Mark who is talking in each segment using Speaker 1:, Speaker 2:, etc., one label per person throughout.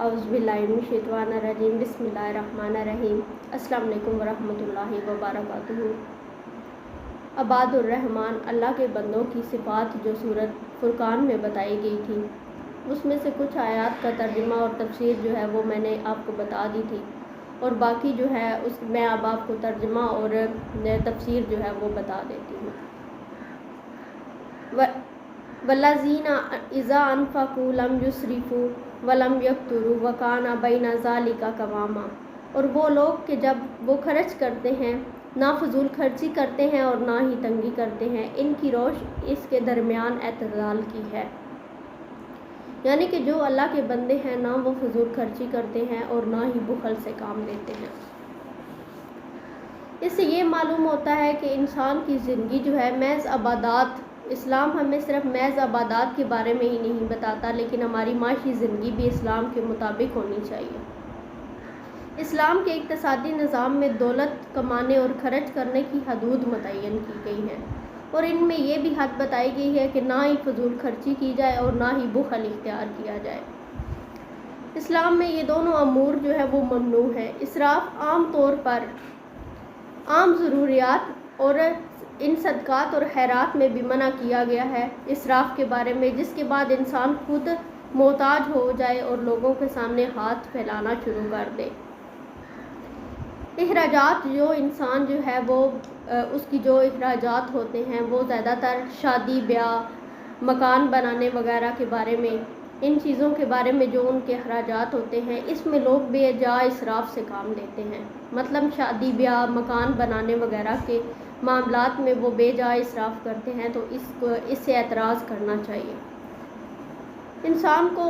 Speaker 1: اعوذ باللہ من الشیطان الرجیم بسم اللہ الرحمن الرحیم السلام علیکم ورحمۃ اللہ وبرکاتہ۔ عباد الرحمن اللہ کے بندوں کی صفات جو سورۃ فرقان میں بتائی گئی تھی، اس میں سے کچھ آیات کا ترجمہ اور تفسیر جو ہے وہ میں نے آپ کو بتا دی تھی، اور باقی جو ہے اس میں اب آپ کو ترجمہ اور تفسیر جو ہے وہ بتا دیتی ہوں۔ والذین اذا انفقوا لم یسرفوا ولم یقتروا وکان بین ذلک قواما، اور وہ لوگ کہ جب وہ خرچ کرتے ہیں نہ فضول خرچی کرتے ہیں اور نہ ہی تنگی کرتے ہیں، ان کی روش اس کے درمیان اعتدال کی ہے۔ یعنی کہ جو اللہ کے بندے ہیں نہ وہ فضول خرچی کرتے ہیں اور نہ ہی بخل سے کام لیتے ہیں۔ اس سے یہ معلوم ہوتا ہے کہ انسان کی زندگی جو ہے محض عبادات، اسلام ہمیں صرف محض عبادات کے بارے میں ہی نہیں بتاتا، لیکن ہماری معاشی زندگی بھی اسلام کے مطابق ہونی چاہیے۔ اسلام کے اقتصادی نظام میں دولت کمانے اور خرچ کرنے کی حدود متعین کی گئی ہیں، اور ان میں یہ بھی حد بتائی گئی ہے کہ نہ ہی فضول خرچی کی جائے اور نہ ہی بخل اختیار کیا جائے۔ اسلام میں یہ دونوں امور جو ہے وہ ممنوع ہے۔ اسراف عام طور پر عام ضروریات اور ان صدقات اور خیرات میں بھی منع کیا گیا ہے، اسراف کے بارے میں، جس کے بعد انسان خود محتاج ہو جائے اور لوگوں کے سامنے ہاتھ پھیلانا شروع کر دے۔ اخراجات جو انسان جو ہے وہ اس کی جو اخراجات ہوتے ہیں وہ زیادہ تر شادی بیاہ، مکان بنانے وغیرہ کے بارے میں، ان چیزوں کے بارے میں جو ان کے اخراجات ہوتے ہیں، اس میں لوگ بے جا اسراف سے کام لیتے ہیں۔ مطلب شادی بیاہ، مکان بنانے وغیرہ کے معاملات میں وہ بے جا اسراف کرتے ہیں، تو اس سے اعتراض کرنا چاہیے۔ انسان کو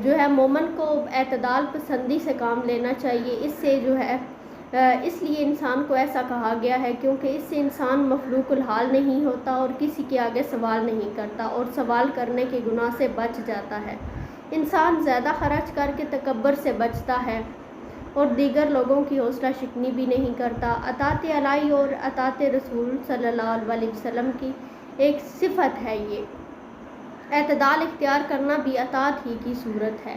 Speaker 1: جو ہے مومن کو اعتدال پسندی سے کام لینا چاہیے۔ اس سے جو ہے اس لیے انسان کو ایسا کہا گیا ہے کیونکہ اس سے انسان مفلوق الحال نہیں ہوتا اور کسی کے آگے سوال نہیں کرتا، اور سوال کرنے کے گناہ سے بچ جاتا ہے۔ انسان زیادہ خرچ کر کے تکبر سے بچتا ہے اور دیگر لوگوں کی حوصلہ شکنی بھی نہیں کرتا۔ اطاعت الہی اور اطاعت رسول صلی اللہ علیہ وسلم کی ایک صفت ہے یہ۔ اعتدال اختیار کرنا بھی اطاعت ہی کی صورت ہے۔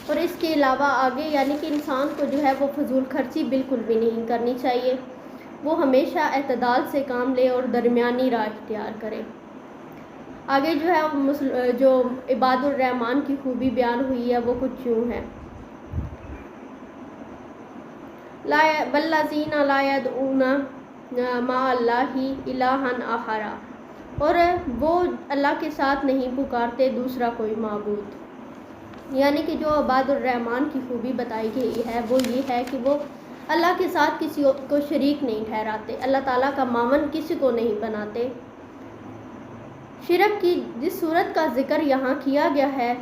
Speaker 1: اور اس کے علاوہ آگے یعنی کہ انسان کو جو ہے وہ فضول خرچی بالکل بھی نہیں کرنی چاہیے، وہ ہمیشہ اعتدال سے کام لے اور درمیانی راہ اختیار کرے۔ آگے جو ہے جو عباد الرحمن کی خوبی بیان ہوئی ہے وہ کچھ یوں ہے۔ والذین لا یدعون مع اللہ الہا آخر، اور وہ اللہ کے ساتھ نہیں پکارتے دوسرا کوئی معبود۔ یعنی کہ جو عباد الرحمن کی خوبی بتائی گئی ہے وہ یہ ہے کہ وہ اللہ کے ساتھ کسی کو شریک نہیں ٹھہراتے، اللہ تعالیٰ کا معاون کسی کو نہیں بناتے۔ شرک کی جس صورت کا ذکر یہاں کیا گیا ہے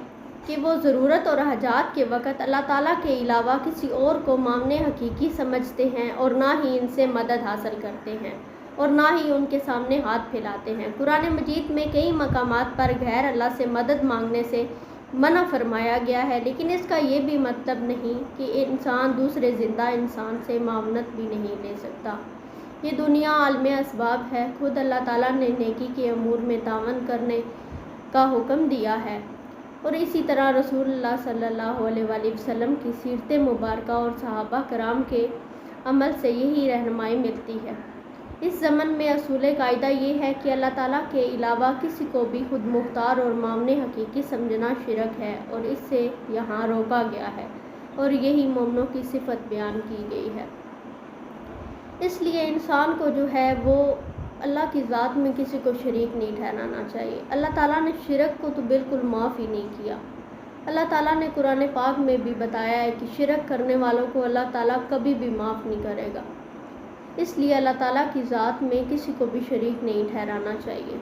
Speaker 1: کہ وہ ضرورت اور حاجات کے وقت اللہ تعالیٰ کے علاوہ کسی اور کو معاون حقیقی سمجھتے ہیں، اور نہ ہی ان سے مدد حاصل کرتے ہیں اور نہ ہی ان کے سامنے ہاتھ پھیلاتے ہیں۔ قرآن مجید میں کئی مقامات پر غیر اللہ سے مدد مانگنے سے منع فرمایا گیا ہے، لیکن اس کا یہ بھی مطلب نہیں کہ انسان دوسرے زندہ انسان سے معاونت بھی نہیں لے سکتا۔ یہ دنیا عالم اسباب ہے، خود اللہ تعالیٰ نے نیکی کے امور میں تعاون کرنے کا حکم دیا ہے، اور اسی طرح رسول اللہ صلی اللہ علیہ وآلہ وسلم کی سیرت مبارکہ اور صحابہ کرام کے عمل سے یہی رہنمائی ملتی ہے۔ اس زمن میں اصول قاعدہ یہ ہے کہ اللہ تعالیٰ کے علاوہ کسی کو بھی خود مختار اور معاون حقیقی سمجھنا شرک ہے، اور اس سے یہاں روکا گیا ہے، اور یہی مومنوں کی صفت بیان کی گئی ہے۔ اس لیے انسان کو جو ہے وہ اللہ کی ذات میں کسی کو شریک نہیں ٹھہرانا چاہیے۔ اللہ تعالیٰ نے شرک کو تو بالکل معاف ہی نہیں کیا۔ اللہ تعالیٰ نے قرآن پاک میں بھی بتایا ہے کہ شرک کرنے والوں کو اللہ تعالیٰ کبھی بھی معاف نہیں کرے گا۔ اس لیے اللہ تعالیٰ کی ذات میں کسی کو بھی شریک نہیں ٹھہرانا چاہیے،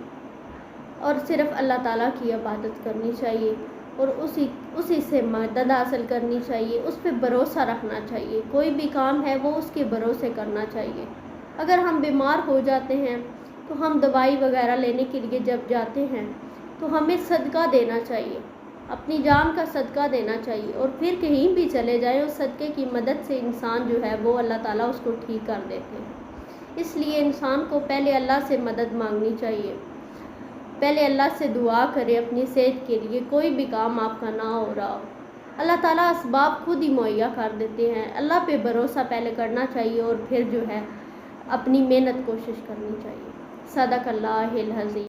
Speaker 1: اور صرف اللہ تعالیٰ کی عبادت کرنی چاہیے، اور اسی سے مدد حاصل کرنی چاہیے، اس پہ بھروسہ رکھنا چاہیے۔ کوئی بھی کام ہے وہ اس کے بھروسے کرنا چاہیے۔ اگر ہم بیمار ہو جاتے ہیں تو ہم دوائی وغیرہ لینے کے لیے جب جاتے ہیں تو ہمیں صدقہ دینا چاہیے، اپنی جان کا صدقہ دینا چاہیے، اور پھر کہیں بھی چلے جائیں اس صدقے کی مدد سے انسان جو ہے وہ اللہ تعالیٰ اس کو ٹھیک کر دیتے ہیں۔ اس لیے انسان کو پہلے اللہ سے مدد مانگنی چاہیے، پہلے اللہ سے دعا کریں اپنی صحت کے لیے، کوئی بھی کام آپ کا نہ ہو رہا ہو، اللہ تعالیٰ اسباب خود ہی مہیا کر دیتے ہیں۔ اللہ پہ بھروسہ پہلے کرنا چاہیے اور پھر جو ہے اپنی محنت کوشش کرنی چاہیے۔ صدق اللہ العظیم۔